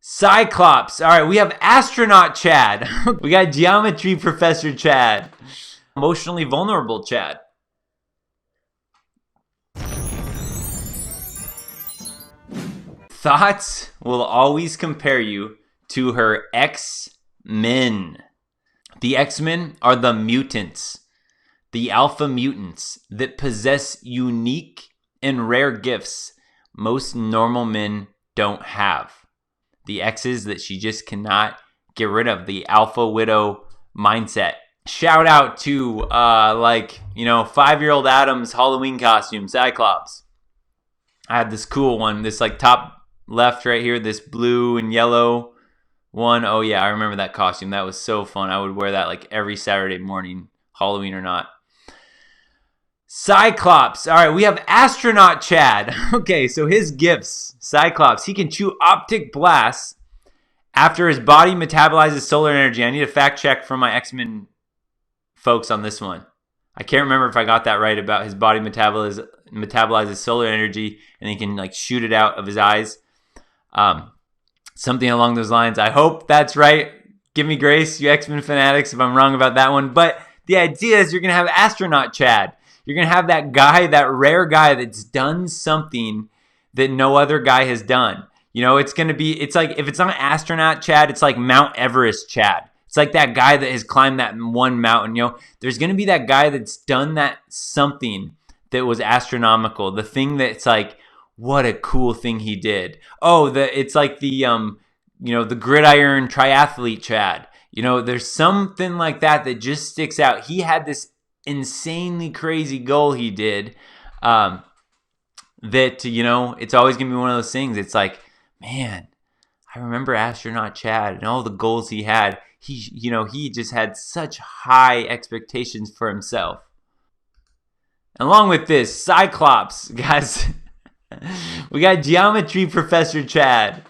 Cyclops. All right, we have Astronaut Chad. We got Geometry Professor Chad. Emotionally vulnerable Chad. Thots will always compare you to her Xmen. The Xmen are the mutants, the alpha mutants that possess unique and rare gifts most normal men don't have. The X's that she just cannot get rid of, the alpha widow mindset. Shout out to 5-year-old Adam's Halloween costume, Cyclops. I had this cool one, this like top left right here, this blue and yellow one. Oh yeah, I remember that costume. That was so fun. I would wear that like every Saturday morning, Halloween or not. Cyclops. All right, we have Astronaut Chad. Okay, so his gifts. Cyclops. He can chew optic blasts after his body metabolizes solar energy. I need a fact check from my Xmen folks on this one. I can't remember if I got that right about his body metabolizes solar energy and he can like shoot it out of his eyes. Something along those lines. I hope that's right. Give me grace, you X-Men fanatics, if I'm wrong about that one. But the idea is you're going to have Astronaut Chad. You're going to have that guy, that rare guy that's done something that no other guy has done. You know, it's like, if it's not Astronaut Chad, it's like Mount Everest Chad. It's like that guy that has climbed that one mountain. You know, there's going to be that guy that's done that something that was astronomical. The thing that's like, what a cool thing he did. Oh, it's like the gridiron triathlete Chad. You know, there's something like that just sticks out. He had this insanely crazy goal he did that, you know, it's always going to be one of those things. It's like, man, I remember Astronaut Chad and all the goals he had. He just had such high expectations for himself. Along with this, Cyclops, guys, we got Geometry Professor Chad.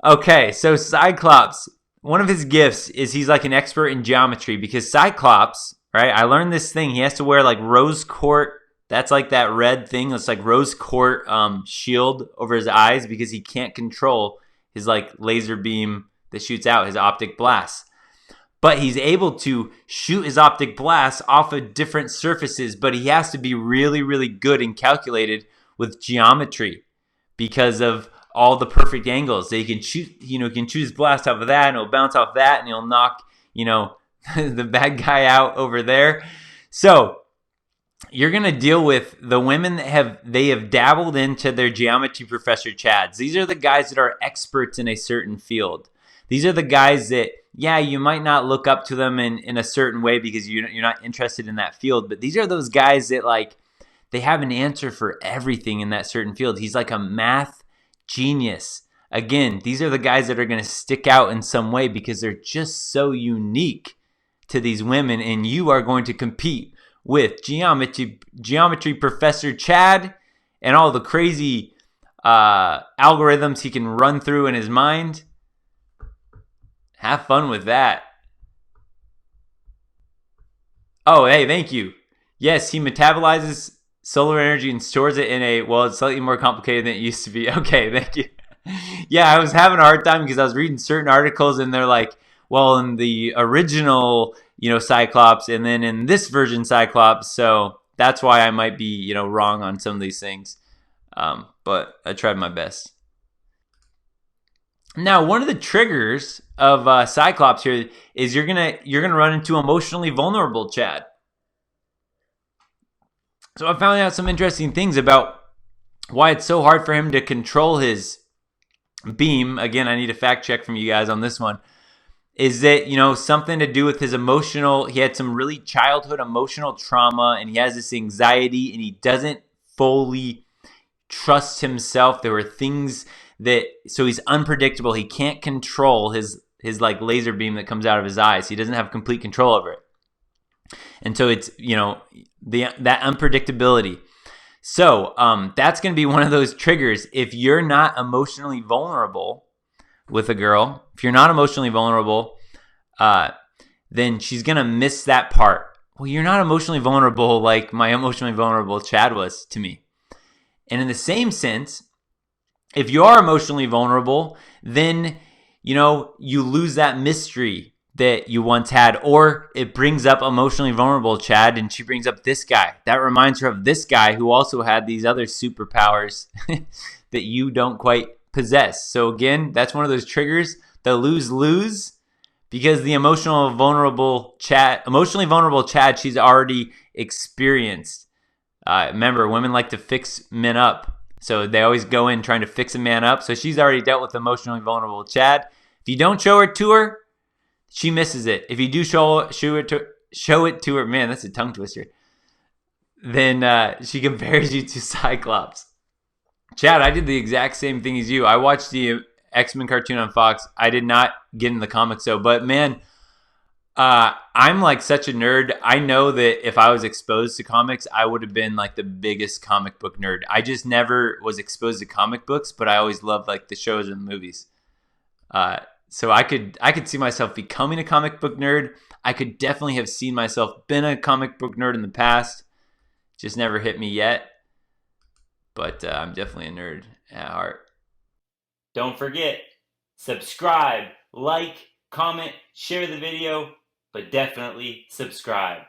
Okay, so Cyclops, one of his gifts is he's like an expert in geometry because Cyclops, right? I learned this thing. He has to wear like rose quartz. That's like that red thing. It's like rose quartz shield over his eyes because he can't control his like laser beam that shoots out his optic blast. But he's able to shoot his optic blast off of different surfaces, but he has to be really, really good and calculated with geometry because of all the perfect angles. So he can shoot, he can shoot his blast off of that and it'll bounce off that and he'll knock, the bad guy out over there. So you're going to deal with the women that have dabbled into their Geometry Professor Chads. These are the guys that are experts in a certain field. These are the guys that, yeah, you might not look up to them in a certain way because you're not interested in that field. But these are those guys that like, they have an answer for everything in that certain field. He's like a math genius. Again, these are the guys that are going to stick out in some way because they're just so unique to these women, and you are going to compete with Geometry Professor Chad and all the crazy algorithms he can run through in his mind. Have fun with that. Oh, hey, thank you. Yes, he metabolizes solar energy and stores it in it's slightly more complicated than it used to be. Okay, thank you. Yeah, I was having a hard time because I was reading certain articles and they're like, well, in the original, Cyclops and then in this version Cyclops. So that's why I might be, wrong on some of these things. But I tried my best. Now, one of the triggers of Cyclops here is you're gonna run into emotionally vulnerable Chad. So I found out some interesting things about why it's so hard for him to control his beam. Again, I need a fact check from you guys on this one. Is that, something to do with his he had some really childhood emotional trauma and he has this anxiety and he doesn't fully trust himself. There were things so he's unpredictable. He can't control his like laser beam that comes out of his eyes. He doesn't have complete control over it. And so it's, that unpredictability. So that's going to be one of those triggers. If you're not emotionally vulnerable with a girl, if you're not emotionally vulnerable, then she's going to miss that part. Well, you're not emotionally vulnerable like my emotionally vulnerable Chad was to me. And in the same sense, if you are emotionally vulnerable, then you lose that mystery that you once had, or it brings up emotionally vulnerable Chad, and she brings up this guy. That reminds her of this guy who also had these other superpowers that you don't quite possess. So again, that's one of those triggers, the lose-lose, because the emotionally vulnerable Chad, she's already experienced. Remember, women like to fix men up. So they always go in trying to fix a man up. So she's already dealt with emotionally vulnerable Chad. If you don't show it to her, she misses it. If you do show it to her, man, that's a tongue twister. Then she compares you to Cyclops. Chad, I did the exact same thing as you. I watched the X-Men cartoon on Fox. I did not get in the comics though, but man, I'm like such a nerd. I know that if I was exposed to comics, I would have been like the biggest comic book nerd. I just never was exposed to comic books, but I always loved like the shows and the movies. So I could see myself becoming a comic book nerd. I could definitely have seen myself been a comic book nerd in the past. Just never hit me yet. But I'm definitely a nerd at heart. Don't forget, subscribe, like, comment, share the video, but definitely subscribe.